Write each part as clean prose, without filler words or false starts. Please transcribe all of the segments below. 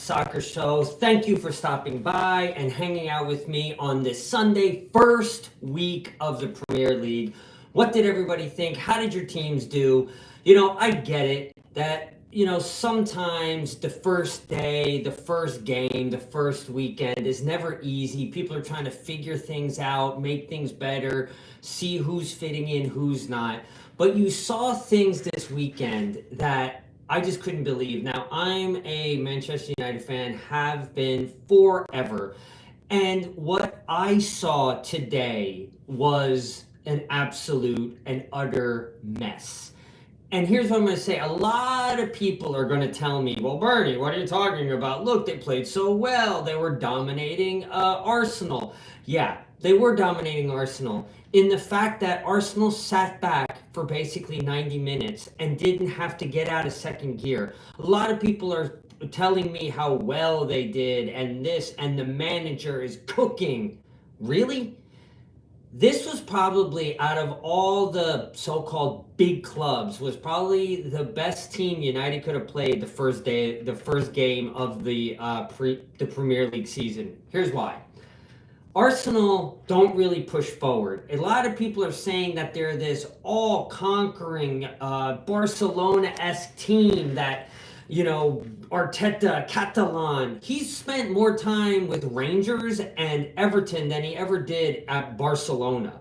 Soccer Show. Thank you for stopping by and hanging out with me on this Sunday, first week of the Premier League. What did everybody think? How did your teams do? I get it that, sometimes the first day, the first game, the first weekend is never easy. People are trying to figure things out, make things better, see who's fitting in, who's not. But you saw things this weekend that I just couldn't believe. Now, I'm a Manchester United fan, have been forever. And what I saw today was an absolute and utter mess. And here's what I'm going to say. A lot of people are going to tell me, well, Bernie, what are you talking about? Look, they played so well. They were dominating Arsenal. Yeah, they were dominating Arsenal in the fact that Arsenal sat back for basically 90 minutes and didn't have to get out of second gear. A lot of people are telling me how well they did and this, and the manager is cooking. Really? This was probably, out of all the so-called big clubs, was probably the best team United could have played the first game of the Premier League season. Here's why. Arsenal don't really push forward. A lot of people are saying that they're this all-conquering Barcelona-esque team that, Arteta, Catalan, he's spent more time with Rangers and Everton than he ever did at Barcelona.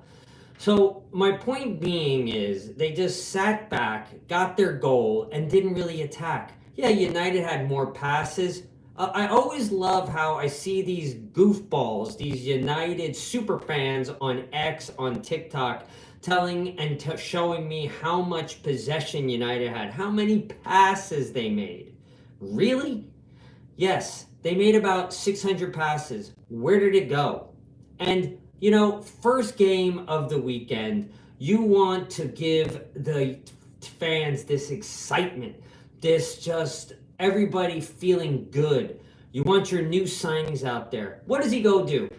So my point being is they just sat back, got their goal, and didn't really attack. Yeah, United had more passes. I always love how I see these goofballs, these United super fans on X, on TikTok, telling and showing me how much possession United had, how many passes they made. Really? Yes, they made about 600 passes. Where did it go? And, first game of the weekend, you want to give the fans this excitement, this just everybody feeling good. You want your new signings out there. What does he go do?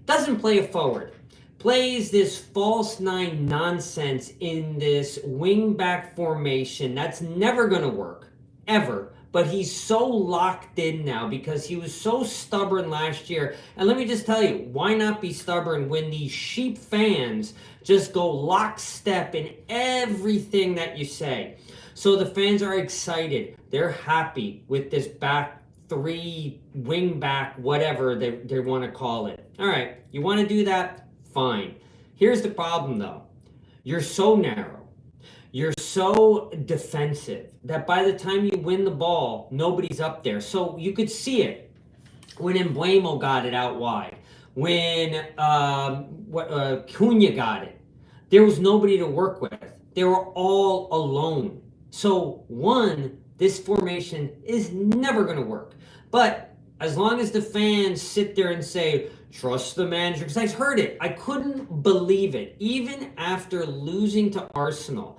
Doesn't play a forward. Plays this false nine nonsense in this wing back formation. That's never going to work, ever. But he's so locked in now because he was so stubborn last year. And let me just tell you, why not be stubborn when these sheep fans just go lockstep in everything that you say? So the fans are excited. They're happy with this back three, wing back, whatever they want to call it. All right, you want to do that? Fine. Here's the problem, though. You're so narrow. You're so defensive that by the time you win the ball, nobody's up there. So you could see it when Mbeumo got it out wide, when Cunha got it. There was nobody to work with. They were all alone. So this formation is never going to work. But as long as the fans sit there and say, trust the manager, because I heard it. I couldn't believe it. Even after losing to Arsenal,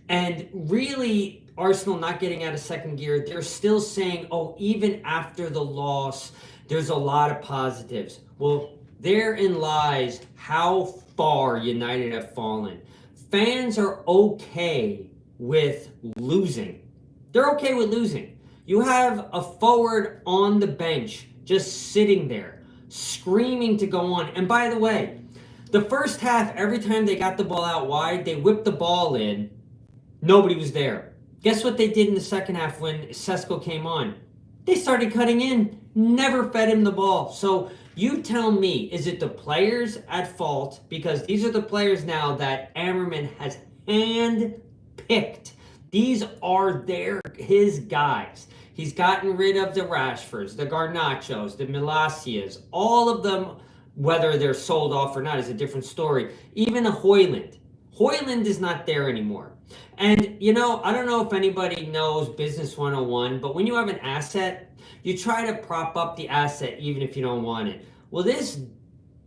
and really Arsenal not getting out of second gear, they're still saying, even after the loss, there's a lot of positives. Well, therein lies how far United have fallen. Fans are okay with losing. They're okay with losing. You have a forward on the bench just sitting there, screaming to go on. And by the way, the first half, every time they got the ball out wide, they whipped the ball in. Nobody was there. Guess what they did in the second half when Sesko came on? They started cutting in, never fed him the ball. So you tell me, is it the players at fault? Because these are the players now that Ammerman has hand-picked. These are his guys. He's gotten rid of the Rashfords, the Garnachos, the Milasias, all of them, whether they're sold off or not is a different story. Even a Højlund. Højlund is not there anymore. And, I don't know if anybody knows Business 101, but when you have an asset, you try to prop up the asset even if you don't want it. Well, this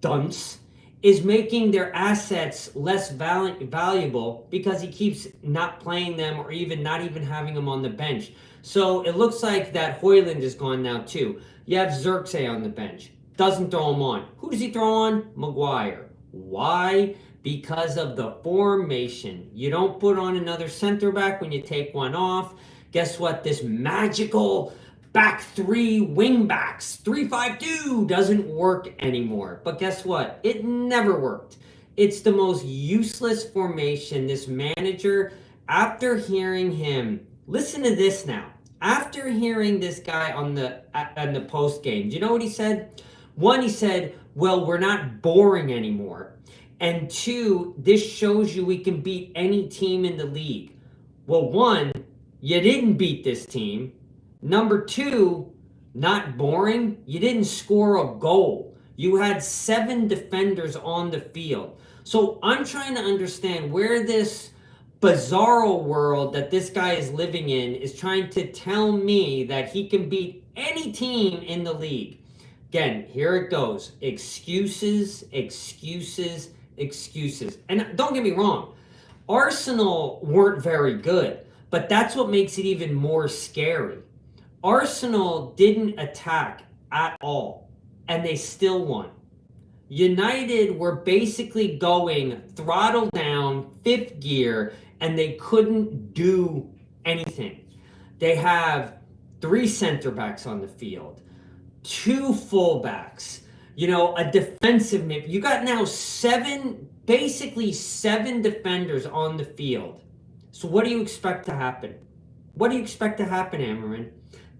dunce is making their assets less valuable because he keeps not playing them or not even having them on the bench. So it looks like that Højlund is gone now too. You have Xerxes on the bench. Doesn't throw him on. Who does he throw on? Maguire. Why? Because of the formation. You don't put on another center back when you take one off. Guess what? This magical back three wing backs, 3-5-2 doesn't work anymore. But guess what? It never worked. It's the most useless formation. This manager, after hearing him, listen to this now. After hearing this guy on the post game, do you know what he said? One, he said, well, we're not boring anymore. And two, this shows you we can beat any team in the league. Well, one, you didn't beat this team. Number two, not boring, you didn't score a goal. You had 7 defenders on the field. So I'm trying to understand where this bizarro world that this guy is living in is trying to tell me that he can beat any team in the league. Again, here it goes. Excuses, excuses, excuses. And don't get me wrong, Arsenal weren't very good, but that's what makes it even more scary. Arsenal didn't attack at all, and they still won. United were basically going throttle down, 5th gear, and they couldn't do anything. They have 3 center backs on the field, 2 fullbacks, a defensive mid. You got now 7 defenders on the field. So what do you expect to happen? What do you expect to happen, Amarin?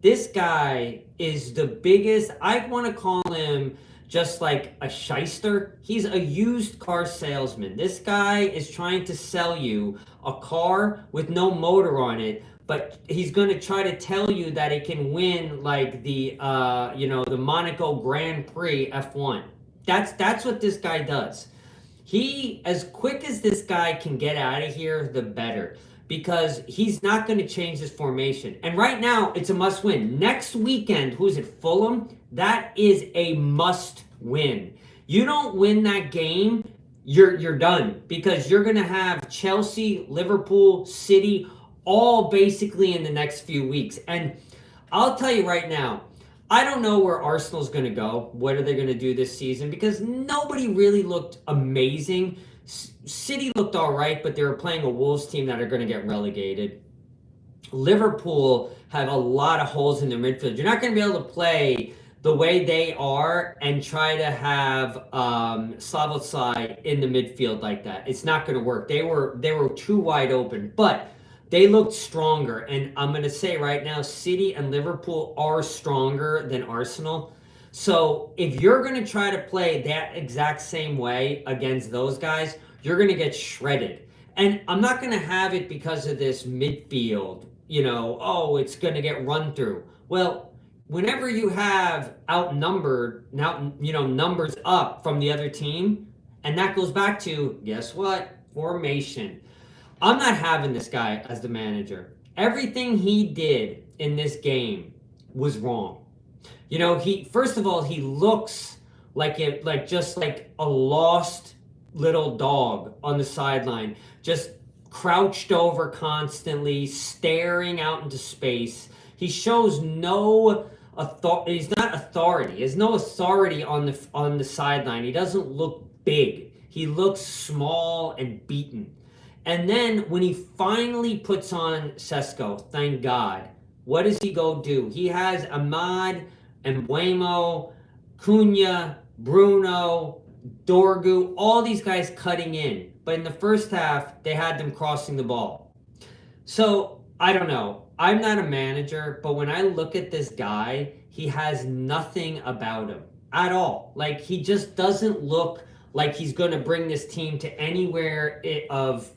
This guy is the biggest, I want to call him just like a shyster. He's a used car salesman. This guy is trying to sell you a car with no motor on it, but he's going to try to tell you that it can win like the Monaco Grand Prix F1. That's what this guy does. He, as quick as this guy can get out of here, the better, because he's not going to change his formation. And right now, it's a must win. Next weekend, who's it, Fulham? That is a must win. You don't win that game, you're done, because you're going to have Chelsea, Liverpool, City, all basically in the next few weeks. And I'll tell you right now, I don't know where Arsenal's going to go. What are they going to do this season? Because nobody really looked amazing. City looked all right, but they were playing a Wolves team that are going to get relegated. Liverpool have a lot of holes in their midfield. You're not going to be able to play the way they are and try to have Szoboszlai in the midfield like that. It's not going to work. They were too wide open, but they looked stronger. And I'm going to say right now, City and Liverpool are stronger than Arsenal. So if you're going to try to play that exact same way against those guys, you're going to get shredded. And I'm not going to have it because of this midfield, it's going to get run through. Well, whenever you have outnumbered, numbers up from the other team, and that goes back to, guess what? Formation. I'm not having this guy as the manager. Everything he did in this game was wrong. First of all, he looks like a lost little dog on the sideline, just crouched over constantly, staring out into space. He shows no authority. He's not authority. There's no authority on the sideline. He doesn't look big. He looks small and beaten. And then when he finally puts on Sesko, thank God, what does he go do? He has Ahmad, Mbeumo, Cunha, Bruno, Dorgu, all these guys cutting in. But in the first half, they had them crossing the ball. So, I don't know. I'm not a manager, but when I look at this guy, he has nothing about him at all. Like, he just doesn't look like he's going to bring this team to anywhere of,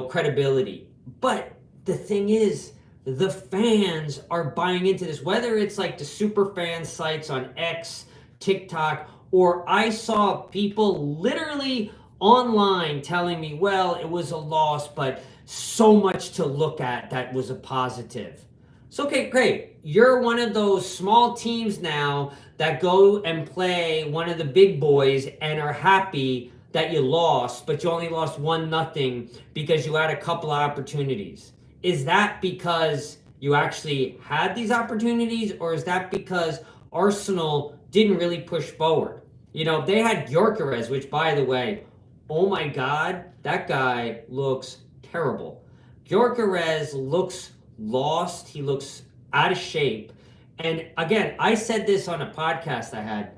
credibility. But the thing is, the fans are buying into this, whether it's like the super fan sites on X, TikTok, or I saw people literally online telling me, well, it was a loss, but so much to look at that was a positive. So, okay, great. You're one of those small teams now that go and play one of the big boys and are happy that you lost, but you only lost 1-0 because you had a couple of opportunities. Is that because you actually had these opportunities, or is that because Arsenal didn't really push forward? They had Gyökeres, which, by the way, oh my God, that guy looks terrible. Gyökeres looks lost. He looks out of shape. And again, I said this on a podcast I had.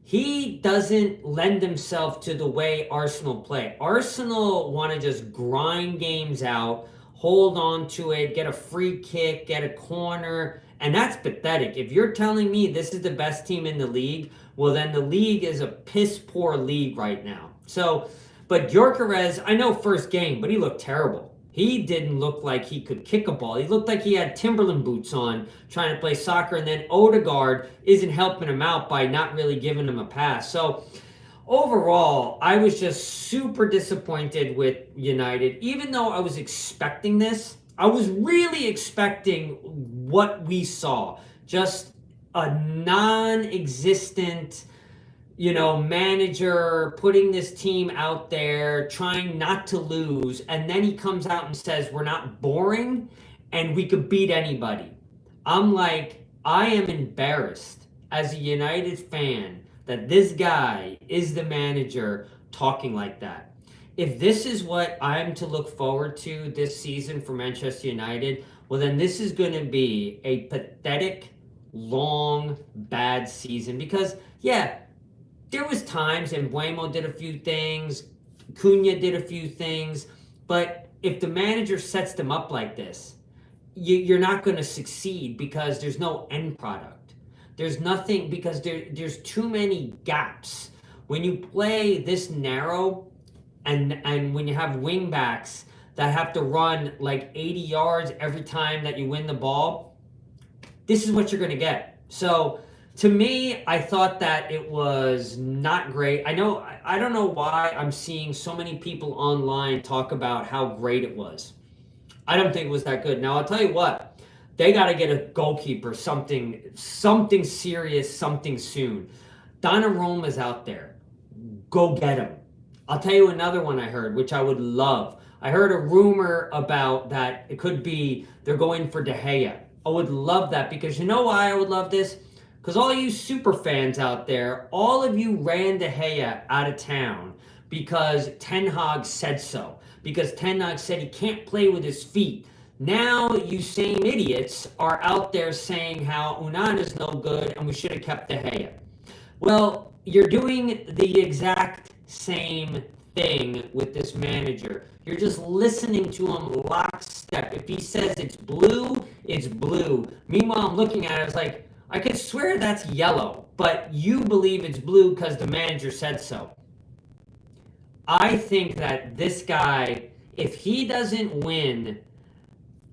He doesn't lend himself to the way Arsenal play. Arsenal want to just grind games out, hold on to it, get a free kick, get a corner, and that's pathetic. If you're telling me this is the best team in the league, well, then the league is a piss poor league right now. So, but Gyökeres, I know first game, but he looked terrible. He didn't look like he could kick a ball. He looked like he had Timberland boots on trying to play soccer, and then Odegaard isn't helping him out by not really giving him a pass. So overall, I was just super disappointed with United. Even though I was expecting this, I was really expecting what we saw. Just a non-existent manager putting this team out there, trying not to lose, and then he comes out and says, we're not boring and we could beat anybody. I'm like, I am embarrassed as a United fan that this guy is the manager talking like that. If this is what I'm to look forward to this season for Manchester United, well, then this is going to be a pathetic, long, bad season because, yeah, there was times, and Buemo did a few things, Cunha did a few things, but if the manager sets them up like this, you're not going to succeed because there's no end product. There's nothing, because there's too many gaps. When you play this narrow, and when you have wing backs that have to run like 80 yards every time that you win the ball, this is what you're going to get. So to me, I thought that it was not great. I don't know why I'm seeing so many people online talk about how great it was. I don't think it was that good. Now, I'll tell you what. They got to get a goalkeeper, something serious, something soon. Donnarumma's out there. Go get him. I'll tell you another one I heard, which I would love. I heard a rumor about that it could be they're going for De Gea. I would love that because you know why I would love this? Because all you super fans out there, all of you ran De Gea out of town because Ten Hag said so. Because Ten Hag said he can't play with his feet. Now you same idiots are out there saying how Onana's no good and we should have kept De Gea. Well, you're doing the exact same thing with this manager. You're just listening to him lockstep. If he says it's blue, it's blue. Meanwhile, I'm looking at it, I was like, I could swear that's yellow, but you believe it's blue because the manager said so. I think that this guy, if he doesn't win,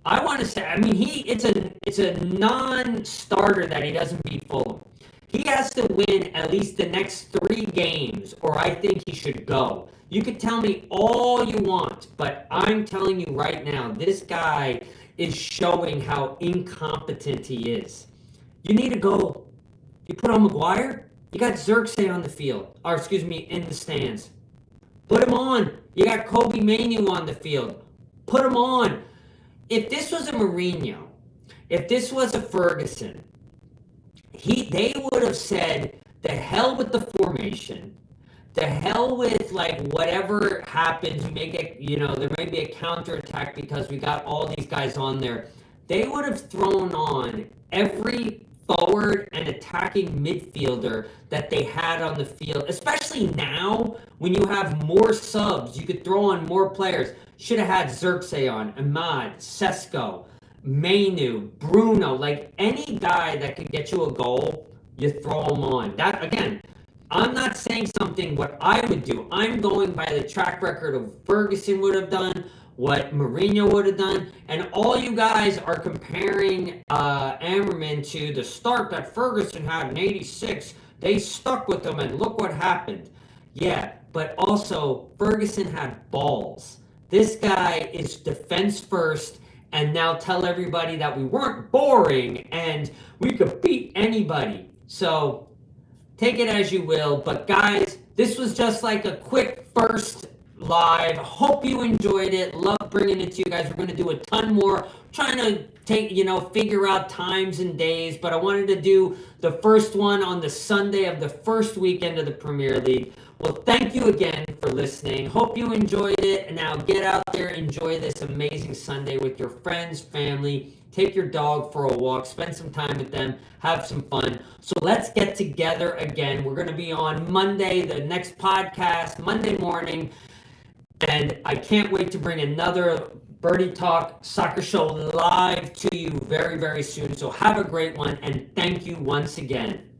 I want to say, I mean, it's a non-starter that he doesn't beat Fulham. He has to win at least the next 3 games, or I think he should go. You could tell me all you want, but I'm telling you right now, this guy is showing how incompetent he is. You need a goal. You put on Maguire. You got Xerxes on the field. Or, excuse me, in the stands. Put him on. You got Kobe Manu on the field. Put him on. If this was a Mourinho, if this was a Ferguson, they would have said, the hell with the formation. The hell with, like, whatever happens. You may get, there may be a counterattack because we got all these guys on there. They would have thrown on every forward and attacking midfielder that they had on the field, especially now when you have more subs. You could throw on more players. Should have had Xerxes on, Ahmad, Sesko, Mainu, Bruno, like any guy that could get you a goal, you throw him on. That, again, I'm not saying something what I would do. I'm going by the track record of Ferguson would have done, what Mourinho would have done, and all you guys are comparing Ammerman to the start that Ferguson had in '86. They stuck with him, and look what happened. Yeah, but also Ferguson had balls. This guy is defense first, and now tell everybody that we weren't boring and we could beat anybody. So take it as you will, but guys, this was just like a quick first live. Hope you enjoyed it. Love bringing it to you guys. We're going to do a ton more. Trying to figure out times and days, but I wanted to do the first one on the Sunday of the first weekend of the Premier League. Well, thank you again for listening. Hope you enjoyed it. And now get out there, enjoy this amazing Sunday with your friends, family. Take your dog for a walk, spend some time with them, have some fun. So let's get together again. We're going to be on Monday, the next podcast, Monday morning. And I can't wait to bring another Birdie Talk Soccer Show live to you very, very soon. So have a great one. And thank you once again.